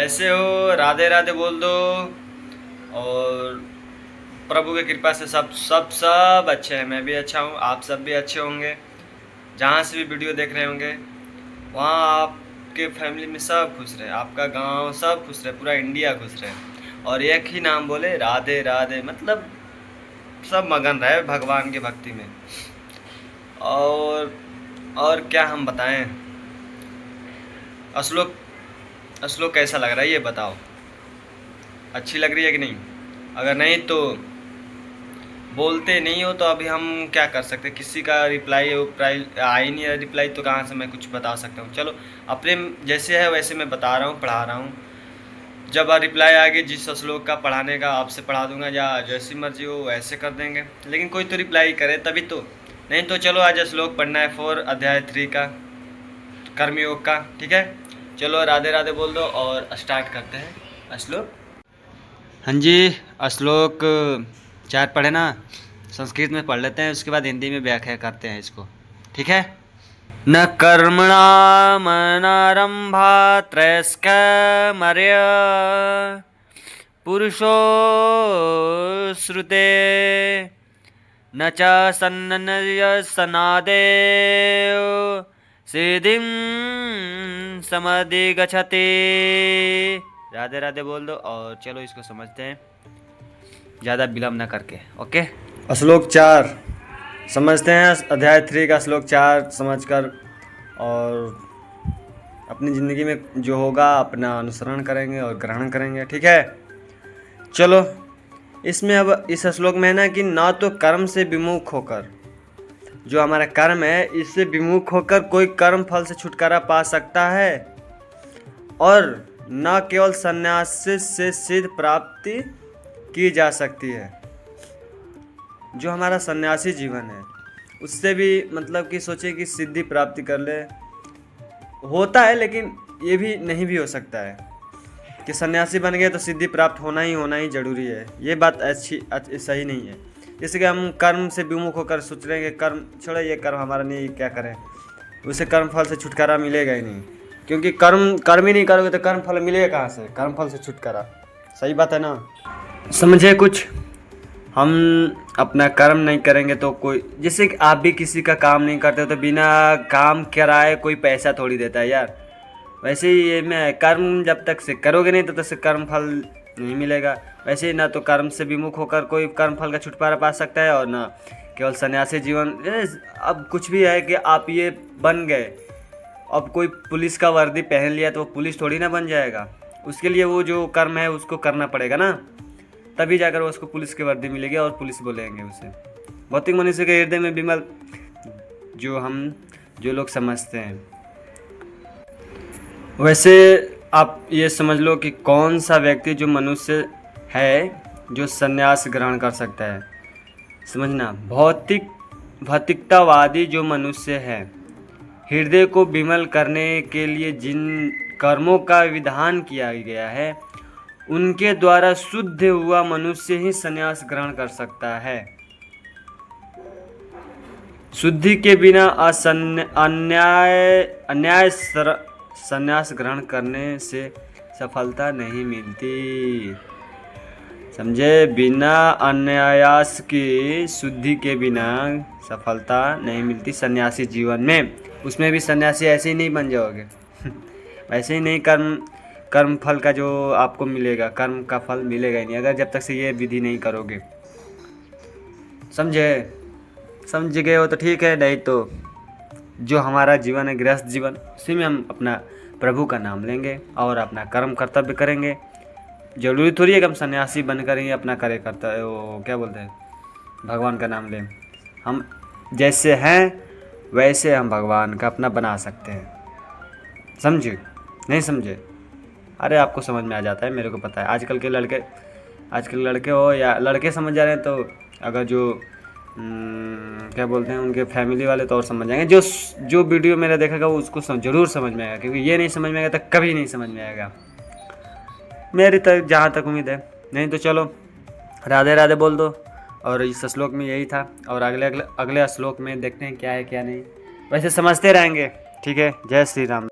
कैसे हो? राधे राधे बोल दो। और प्रभु की कृपा से सब अच्छे हैं। मैं भी अच्छा हूँ, आप सब भी अच्छे होंगे। जहाँ से भी वीडियो देख रहे होंगे वहाँ आपके फैमिली में सब खुश रहे, आपका गांव सब खुश रहे, पूरा इंडिया खुश रहे। और एक ही नाम बोले, राधे राधे, मतलब सब मगन रहे भगवान की भक्ति में। और और क्या हम बताएं। श्लोक श्लोक कैसा लग रहा है ये बताओ। अच्छी लग रही है कि नहीं? अगर नहीं तो बोलते नहीं हो तो अभी हम क्या कर सकते, किसी का रिप्लाई आ ही नहीं है रिप्लाई, तो कहाँ से मैं कुछ बता सकता हूँ। चलो, अपने जैसे है वैसे मैं बता रहा हूँ, पढ़ा रहा हूँ। जब रिप्लाई आएगी जिस श्लोक का पढ़ाने का, आपसे पढ़ा दूंगा, या जैसी मर्जी हो वैसे कर देंगे। लेकिन कोई तो रिप्लाई करे तभी तो। नहीं तो चलो, आज श्लोक पढ़ना है 4 अध्याय 3 का, कर्मयोग का। ठीक है, चलो राधे राधे बोल दो और स्टार्ट करते हैं श्लोक। हाँ जी, श्लोक 4 पढ़े ना, संस्कृत में पढ़ लेते हैं, उसके बाद हिंदी में व्याख्या करते हैं इसको। ठीक है। न कर्मणामनारम्भात् त्रयस्कमर्य पुरुषो श्रुते न च सन्नयसनादेव सिद्धिं समधिगच्छति। राधे राधे बोल दो और चलो इसको समझते हैं ज़्यादा विलम्ब न करके। ओके, श्लोक 4 समझते हैं। अध्याय 3 का श्लोक 4 समझकर और अपनी ज़िंदगी में जो होगा अपना अनुसरण करेंगे और ग्रहण करेंगे। ठीक है, चलो। इसमें अब इस श्लोक में है ना कि ना तो कर्म से विमुख होकर, जो हमारा कर्म है इससे विमुख होकर कोई कर्म फल से छुटकारा पा सकता है, और न केवल संन्यास से सिद्ध प्राप्ति की जा सकती है। जो हमारा सन्यासी जीवन है उससे भी मतलब कि सोचे कि सिद्धि प्राप्ति कर ले, होता है, लेकिन ये भी नहीं भी हो सकता है कि सन्यासी बन गए तो सिद्धि प्राप्त होना ही जरूरी है। ये बात सही नहीं है। जैसे कि हम कर्म से विमुख होकर सोच रहे हैं कि कर्म छोड़े, ये कर्म हमारा नहीं, क्या करें, उसे कर्म फल से छुटकारा मिलेगा ही नहीं, क्योंकि कर्म ही नहीं करोगे तो कर्म फल मिलेगा कहाँ से? कर्म फल से छुटकारा, सही बात है ना? समझे कुछ? हम अपना कर्म नहीं करेंगे तो कोई, जैसे कि आप भी किसी का काम नहीं करते हो तो बिना काम कराए कोई पैसा थोड़ी देता है यार। वैसे ही ये मैं कर्म जब तक से करोगे नहीं तो तब से कर्म फल नहीं मिलेगा। वैसे ही ना तो कर्म से विमुख होकर कोई कर्म फल का छुटकारा पा सकता है, और ना केवल सन्यासी जीवन। अब कुछ भी है कि आप ये बन गए, अब कोई पुलिस का वर्दी पहन लिया तो वो पुलिस थोड़ी ना बन जाएगा। उसके लिए वो जो कर्म है उसको करना पड़ेगा ना, तभी जाकर उसको पुलिस की वर्दी मिलेगी और पुलिस बोलेंगे उसे। भौतिक मनुष्य के हृदय में विमल, जो लोग समझते हैं। वैसे आप ये समझ लो कि कौन सा व्यक्ति जो मनुष्य है जो संन्यास ग्रहण कर सकता है। समझना, भौतिकतावादी जो मनुष्य है, हृदय को विमल करने के लिए जिन कर्मों का विधान किया गया है उनके द्वारा शुद्ध हुआ मनुष्य ही संन्यास ग्रहण कर सकता है। शुद्धि के बिना अन्याय संन्यास ग्रहण करने से सफलता नहीं मिलती। समझे? बिना अन्यायास की शुद्धि के बिना सफलता नहीं मिलती सन्यासी जीवन में। उसमें भी सन्यासी ऐसे ही नहीं बन जाओगे वैसे ही नहीं, कर्म फल का जो आपको मिलेगा, कर्म का फल मिलेगा ही नहीं अगर जब तक से ये विधि नहीं करोगे। समझे? समझ गए हो तो ठीक है, नहीं तो जो हमारा जीवन है गृहस्थ जीवन, उसी में हम अपना प्रभु का नाम लेंगे और अपना कर्म कर्तव्य करेंगे। जरूरी थोड़ी है कि हम सन्यासी बनकर ही अपना कार्य कर्तव्य, वो क्या बोलते हैं, भगवान का नाम लें। हम जैसे हैं वैसे हम भगवान का अपना बना सकते हैं। समझे? नहीं समझे? अरे आपको समझ में आ जाता है, मेरे को पता है। आजकल के लड़के हो या लड़के समझ जा रहे हैं, तो अगर जो क्या बोलते हैं उनके फैमिली वाले तो और समझ जाएंगे। जो वीडियो मेरा देखेगा वो उसको ज़रूर समझ में आएगा, क्योंकि ये नहीं समझ में आएगा तो कभी नहीं समझ में आएगा, मेरी तक जहाँ तक उम्मीद है। नहीं तो चलो राधे राधे बोल दो। और इस श्लोक में यही था, और अगले श्लोक में देखते हैं क्या है क्या नहीं। वैसे समझते रहेंगे। ठीक है, जय श्री राम।